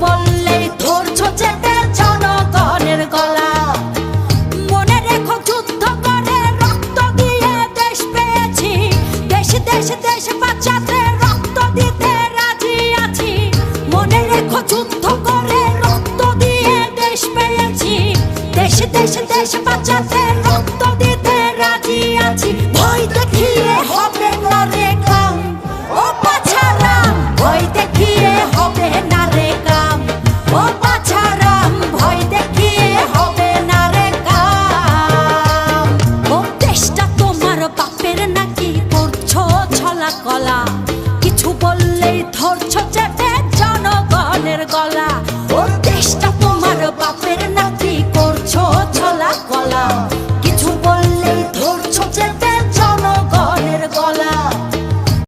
বললেই ধরছো চেপে জনগণের গলা। মনে রেখো যুদ্ধ করে রক্ত দিয়ে দেশ পেয়েছি, দেশ দেশ দেশ বাঁচাতে রক্ত দিতে রাজি আছি। মনে রেখো যুদ্ধ করে রক্ত দিয়ে দেশ পেয়েছি, দেশ দেশ দেশ বাঁচাতে রক্ত দিতে রাজি আছি। ভয় দেখিয়ে হবে না রে কাম, ও বাছারাম ভয় দেখিয়ে হবে না রে কাম, ও বাছারাম ভয় দেখিয়ে হবে না রে কাম। ও দেশটা তোমার বাপের নাকি করছো ছলা কলা, কিছু বললেই ধরছো চেপে জনগণের গলা।